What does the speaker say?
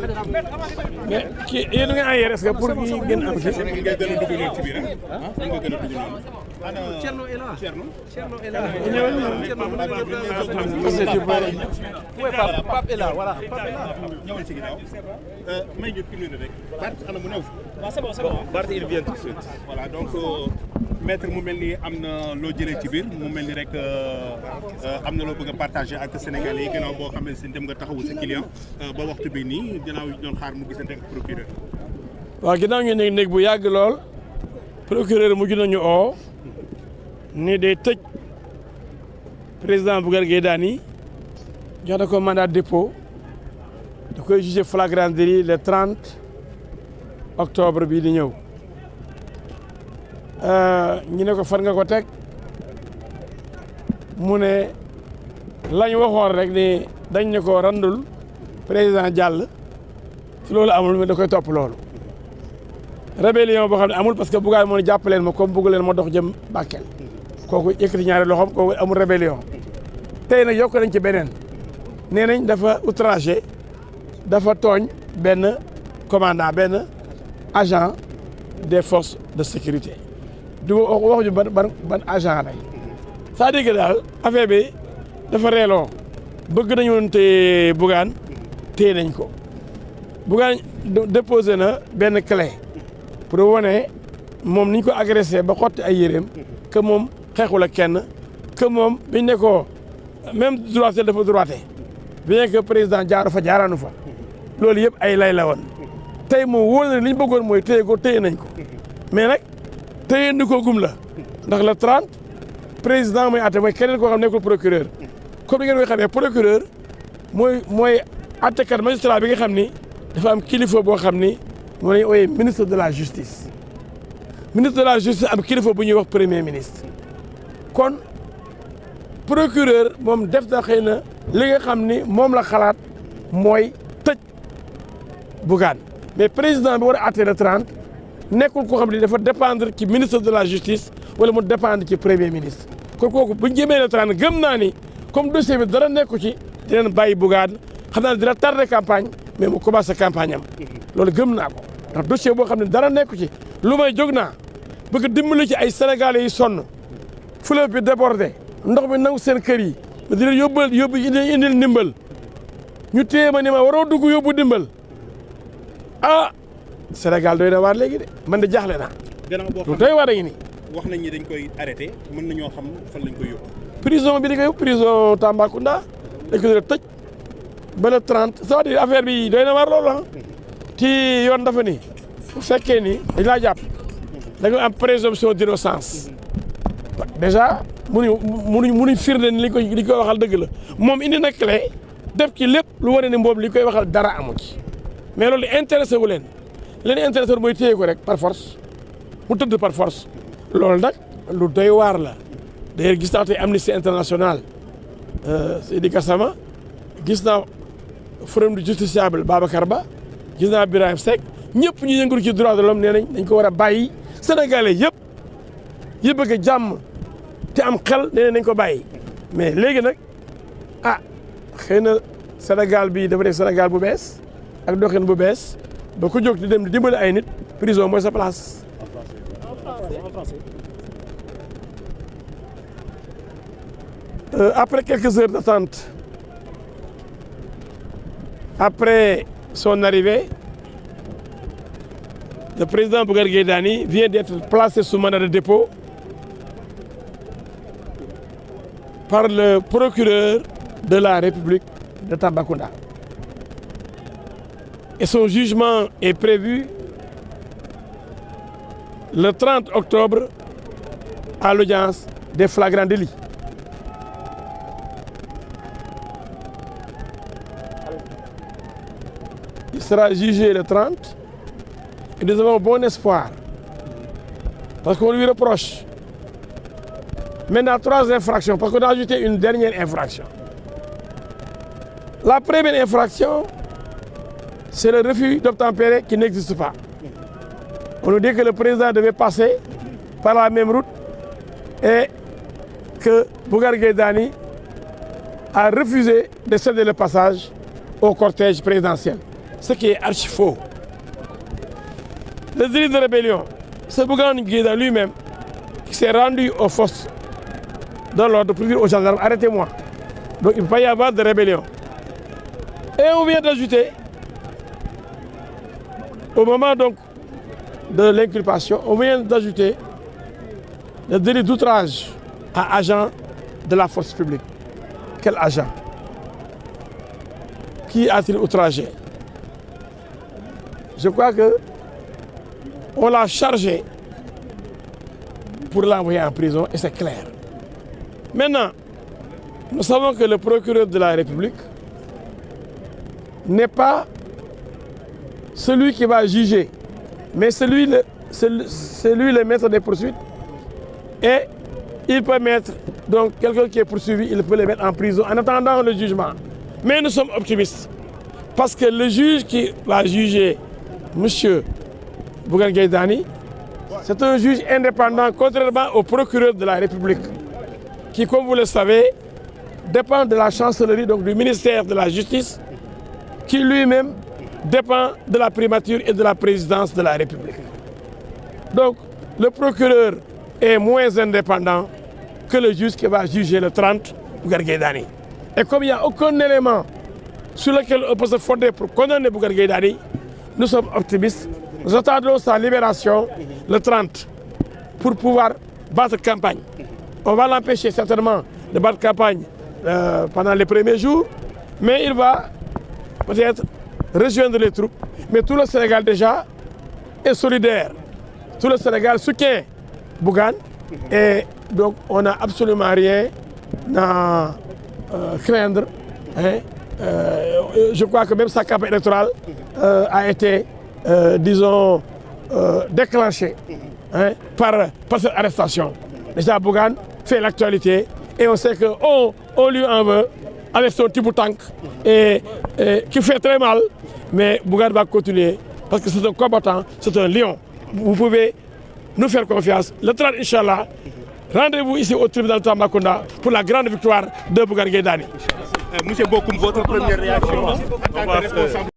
mais kii yéen a ngi ayer est-ce que pour ñu gën am kii. mën nga gën a dugg noonu ci biir ah. mën nga gën a dugg noonu. ana Thierno est là. Thierno est là. Pape est là voilà. Pape est là. ñëwal ci ginnaaw. may ñu kii rek. Bart ana mu new. waaw c'est bon c'est bon. Bart il vient tout de suite. voilà donc maître mu mel ni am na loo jëlee ci biir mu mel ni rek am na loo bëgg a partager ak Sénégalais yi gannaaw boo xam ne si dem nga taxawu sa client ba waxtu bi nii gannaaw yi doon xaar mu gisante ak procureur. waaw ginnaaw ñu nekk bu yàgg lool procureur mujj nañu oo ni day tëj président Bougane Gueye Dany jox na ko mandat de dépôt da koy jugé flagrant délit le 30 octobre bii di ñëw ñu ne ko fan nga ko teg mu ne lañ waxoon rek ni dañ ne ko randul président jàll ci loolu amul mais da koy topp loolu rébellion boo xam ne amul parce que Bougane moo ne jàpp leen ma comme bëgg leen ma dox jëm Bakel kooku yëkkati ñaari loxoom kooku amul rébellion tey nag yokk nañ ci beneen nee nañ dafa outragé dafa tooñ benn commandant benn agent des forces de sécurité du wax ñu ban agent lay c'est-à-dire que daal affaire bi dafa reeloo bëgg nañu woon téye Bougane téye nañ ko Bougane déposé na benn clé pour wane moom niñ ko agressé ba xotti ay yéreem que moom xeexul ak kenn que moom biñ ne ko même droité dafa droité bien que président jaaru fa jaaraanu fa loolu yëpp ay lay la woon tey moom wóor na li ñu bëggoon mooy téye ko téye nañ ko mais nag téye ni ko gum la ndax le 30 président mooy atte mooy keneen koo xam nekkul procureur comme ni ngeen koy xamee procureur mooy attekat magistrat bi nga xam ni dafa am kilifa boo xam ni moo lañu ooyee ministre de la justice ministre de la justice am kilifa bu ñuy wax premier ministre kon procureur moom def na xëy na li nga xam ni moom la xalaat mooy tëj Bougane mais président bi war a atte le 30 nekkul koo xam ne dafa dépendre ci ministre de la justice wala mu dépendre ci premier ministre kon kooku bu ñu jëmee le 30 gëm naa ni comme dossier bi dara nekku ci dinañ bàyyi Bougane xam naa ne dina tardé campagne mais mu commencé campagne am loolu gëm naa ko ndax dossier boo xam ne dara nekku ci lu may jóg naa bëgg dimbali ci ay sénégalais yi sonn fleuve bi débordé ndox mi nangu seen kër yi ma di leen yóbbu indil ndimbal ñu téye ma ni ma waroo dugg yóbbu ndimbal ah Sénégal doy na waar léegi de man de jaaxle naa. gannaaw boo lu doy waar a ngi nii. wax nañ ni dañ koy arrêté mën nañoo xam fan lañ koy yóbbu. prison bi dañ koy yóbbu prison Tambacounda dañ ko tëj ba le 30 c'est-à-dire affaire bi doy na waar loolu ah. ci yoon dafa ni bu fekkee ni dañ laa jàpp da nga am présomption d'innocence déjà munuñ firnde ni li koy waxal dëgg la moom indi na clé def ci lépp lu wane ni moom li koy waxal dara amu ci mais loolu intéressé wu leen intéressé wu mooy téye ko rek par force mu tëdd par force loolu nag lu doy waar la d'ailleurs gis naa tey Amnesty International Seydi Gassama gis naa forum du justiciable Babacar Ba gis naa Birahim Seck ñëpp ñu yëngatu ci droit de l'homme nee nañ dañ ko war a bàyyi sénégalais yëpp yi bëgg a jàmm te am xel nee nañ ko bàyyi mais léegi nag ah xëy na Sénégal bi dafa nekk Sénégal bu bees ak doxin bu bees ba ku jóg di dem di dimbali ay nit prison mooy sa place. Après quelques heures d'attente, après son arrivée, le président Bougane Gueye Dany vient d'être placé sous mandat de dépôt par le procureur de la République de Tambacounda. Et son jugement est prévu le 30 octobre à l'audience des flagrants délits. Il sera jugé le 30 et nous avons bon espoir parce qu'on lui reproche maintenant 3 infractions parce qu'on a ajouté une dernière infraction. La première infraction, c'est le refus d'obtempérer qui n'existe pas. On nous dit que le président devait passer par la même route et que Bougane Gueye Dany a refusé de céder le passage au cortège présidentiel. ce qui est archi faux. Le délit de rébellion, c'est Bougane Gueye Dany lui-même qui s'est rendu aux forces de l'ordre pour dire aux gendarmes arrêtez-moi. Donc il ne peut pas y avoir de rébellion. Et on vient d'ajouter, au moment donc de l'inculpation, on vient d'ajouter le délit d'outrage à agent de la force publique. Quel agent? Qui a-t-il outragé? Je crois que on l'a chargé pour l'envoyer en prison et c'est clair. Maintenant, nous savons que le procureur de la République n'est pas celui qui va juger, mais c'est lui le maître des poursuites et il peut mettre donc quelqu'un qui est poursuivi, il peut le mettre en prison en attendant le jugement. Mais nous sommes optimistes parce que le juge qui va juger M. Bougane Gueye Dany, c'est un juge indépendant, contrairement au procureur de la République, qui, comme vous le savez, dépend de la chancellerie, donc du ministère de la Justice, qui lui-même dépend de la primature et de la présidence de la République. Donc, le procureur est moins indépendant que le juge qui va juger le 30 Bougane Gueye Dany. Et comme il n'y a aucun élément sur lequel on peut se fonder pour condamner Bougane Gueye Dany, nous sommes optimistes. Nous attendons sa libération le 30 pour pouvoir battre campagne. On va l'empêcher certainement de battre campagne pendant les premiers jours, mais il va peut-être rejoindre les troupes. Mais tout le Sénégal déjà est solidaire. Tout le Sénégal soutient Bougane et donc on n'a absolument rien à craindre. Hein. Je crois que même sa campagne électorale a été, disons, déclenchée par cette arrestation. Déjà, Bougane fait l'actualité et on sait qu'on lui en veut avec son type de tank et qui fait très mal, mais Bougane va continuer parce que c'est un combattant, c'est un lion. Vous pouvez nous faire confiance. Le 30, Inch'Allah, rendez-vous ici au tribunal de Tambacounda pour la grande victoire de Bougane Gueye Dany. Monsieur Bokoum, votre première réaction en tant que responsable